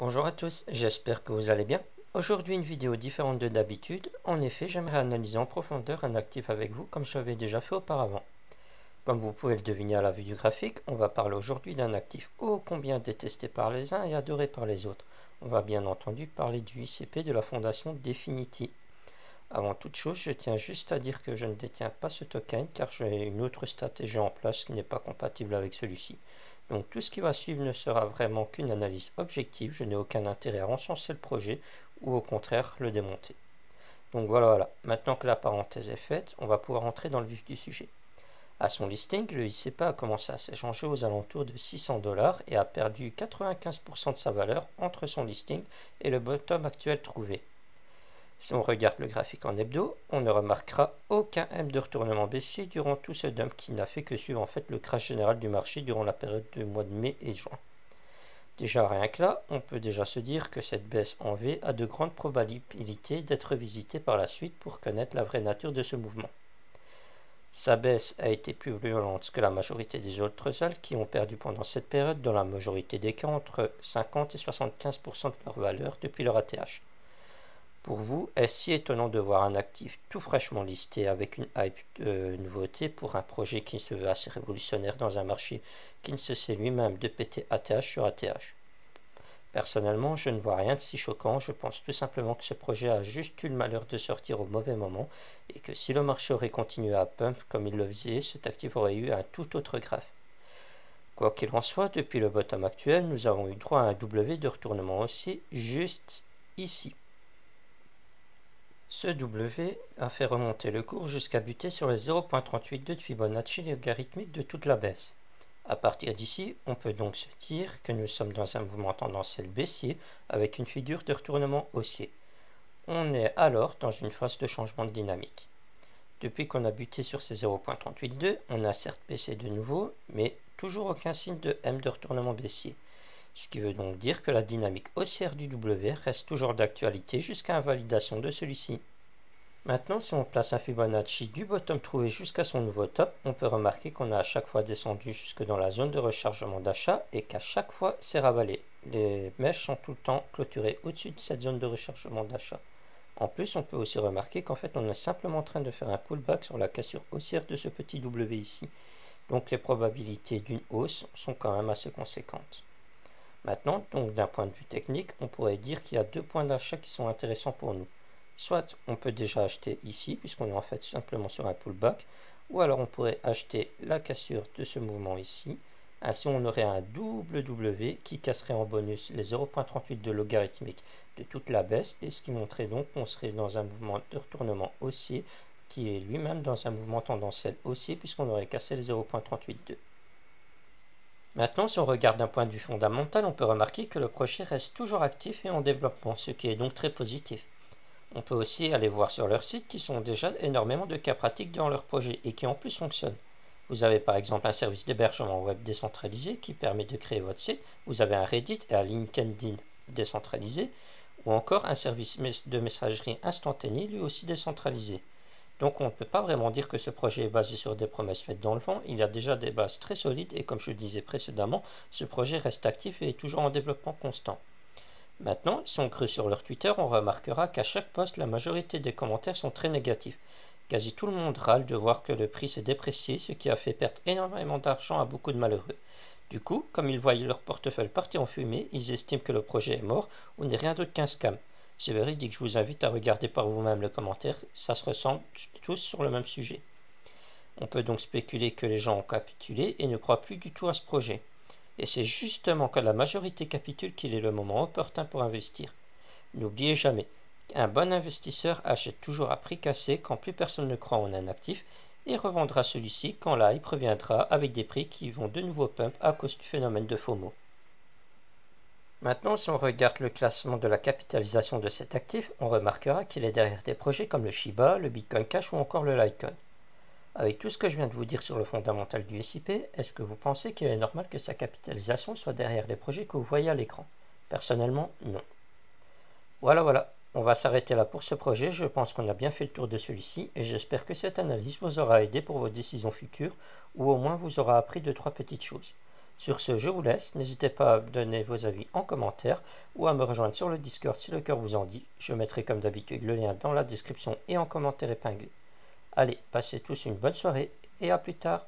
Bonjour à tous, j'espère que vous allez bien. Aujourd'hui une vidéo différente de d'habitude. En effet, j'aimerais analyser en profondeur un actif avec vous comme je l'avais déjà fait auparavant. Comme vous pouvez le deviner à la vue du graphique, on va parler aujourd'hui d'un actif ô combien détesté par les uns et adoré par les autres. On va bien entendu parler du ICP de la fondation Definity. Avant toute chose, je tiens juste à dire que je ne détiens pas ce token car j'ai une autre stratégie en place qui n'est pas compatible avec celui-ci. Donc tout ce qui va suivre ne sera vraiment qu'une analyse objective, je n'ai aucun intérêt à encenser le projet ou au contraire le démonter. Donc voilà, maintenant que la parenthèse est faite, on va pouvoir entrer dans le vif du sujet. À son listing, le ICP a commencé à s'échanger aux alentours de 600$ et a perdu 95% de sa valeur entre son listing et le bottom actuel trouvé. Si on regarde le graphique en hebdo, on ne remarquera aucun M de retournement baissier durant tout ce dump qui n'a fait que suivre en fait le crash général du marché durant la période du mois de mai et juin. Déjà rien que là, on peut déjà se dire que cette baisse en V a de grandes probabilités d'être visitée par la suite pour connaître la vraie nature de ce mouvement. Sa baisse a été plus violente que la majorité des autres alts qui ont perdu pendant cette période dans la majorité des cas entre 50 et 75% de leur valeur depuis leur ATH. Pour vous, est-ce si étonnant de voir un actif tout fraîchement listé avec une hype de nouveauté pour un projet qui se veut assez révolutionnaire dans un marché qui ne cesse lui-même de péter ATH sur ATH? Personnellement, je ne vois rien de si choquant, je pense tout simplement que ce projet a juste eu le malheur de sortir au mauvais moment et que si le marché aurait continué à pump comme il le faisait, cet actif aurait eu un tout autre graphe. Quoi qu'il en soit, depuis le bottom actuel, nous avons eu droit à un W de retournement haussier juste ici. Ce W a fait remonter le cours jusqu'à buter sur les 0.382 de Fibonacci logarithmique de toute la baisse. À partir d'ici, on peut donc se dire que nous sommes dans un mouvement tendanciel baissier avec une figure de retournement haussier. On est alors dans une phase de changement de dynamique. Depuis qu'on a buté sur ces 0.382, on a certes baissé de nouveau, mais toujours aucun signe de M de retournement baissier. Ce qui veut donc dire que la dynamique haussière du W reste toujours d'actualité jusqu'à invalidation de celui-ci. Maintenant, si on place un Fibonacci du bottom trouvé jusqu'à son nouveau top, on peut remarquer qu'on a à chaque fois descendu jusque dans la zone de rechargement d'achat et qu'à chaque fois c'est ravalé. Les mèches sont tout le temps clôturées au-dessus de cette zone de rechargement d'achat. En plus, on peut aussi remarquer qu'en fait on est simplement en train de faire un pullback sur la cassure haussière de ce petit W ici. Donc les probabilités d'une hausse sont quand même assez conséquentes. Maintenant, donc d'un point de vue technique, on pourrait dire qu'il y a deux points d'achat qui sont intéressants pour nous. Soit on peut déjà acheter ici, puisqu'on est en fait simplement sur un pullback, ou alors on pourrait acheter la cassure de ce mouvement ici. Ainsi, on aurait un double W qui casserait en bonus les 0.38 de logarithmique de toute la baisse, et ce qui montrait donc qu'on serait dans un mouvement de retournement haussier, qui est lui-même dans un mouvement tendanciel haussier, puisqu'on aurait cassé les 0.382. Maintenant, si on regarde d'un point de vue fondamental, on peut remarquer que le projet reste toujours actif et en développement, ce qui est donc très positif. On peut aussi aller voir sur leur site qu'ils ont déjà énormément de cas pratiques dans leur projet et qui en plus fonctionnent. Vous avez par exemple un service d'hébergement web décentralisé qui permet de créer votre site, vous avez un Reddit et un LinkedIn décentralisé, ou encore un service de messagerie instantanée lui aussi décentralisé. Donc on ne peut pas vraiment dire que ce projet est basé sur des promesses faites dans le vent, il y a déjà des bases très solides et comme je le disais précédemment, ce projet reste actif et est toujours en développement constant. Maintenant, si on creuse sur leur Twitter, on remarquera qu'à chaque post, la majorité des commentaires sont très négatifs. Quasi tout le monde râle de voir que le prix s'est déprécié, ce qui a fait perdre énormément d'argent à beaucoup de malheureux. Du coup, comme ils voient leur portefeuille partir en fumée, ils estiment que le projet est mort ou n'est rien d'autre qu'un scam. C'est véridique, je vous invite à regarder par vous-même le commentaire, ça se ressemble tous sur le même sujet. On peut donc spéculer que les gens ont capitulé et ne croient plus du tout à ce projet. Et c'est justement quand la majorité capitule qu'il est le moment opportun pour investir. N'oubliez jamais, un bon investisseur achète toujours à prix cassé quand plus personne ne croit en un actif et revendra celui-ci quand la hype reviendra avec des prix qui vont de nouveau pump à cause du phénomène de FOMO. Maintenant, si on regarde le classement de la capitalisation de cet actif, on remarquera qu'il est derrière des projets comme le Shiba, le Bitcoin Cash ou encore le Litecoin. Avec tout ce que je viens de vous dire sur le fondamental du SIP, est-ce que vous pensez qu'il est normal que sa capitalisation soit derrière les projets que vous voyez à l'écran? Personnellement, non. Voilà, on va s'arrêter là pour ce projet, je pense qu'on a bien fait le tour de celui-ci et j'espère que cette analyse vous aura aidé pour vos décisions futures ou au moins vous aura appris 2-3 petites choses. Sur ce, je vous laisse. N'hésitez pas à donner vos avis en commentaire ou à me rejoindre sur le Discord si le cœur vous en dit. Je mettrai comme d'habitude le lien dans la description et en commentaire épinglé. Allez, passez tous une bonne soirée et à plus tard.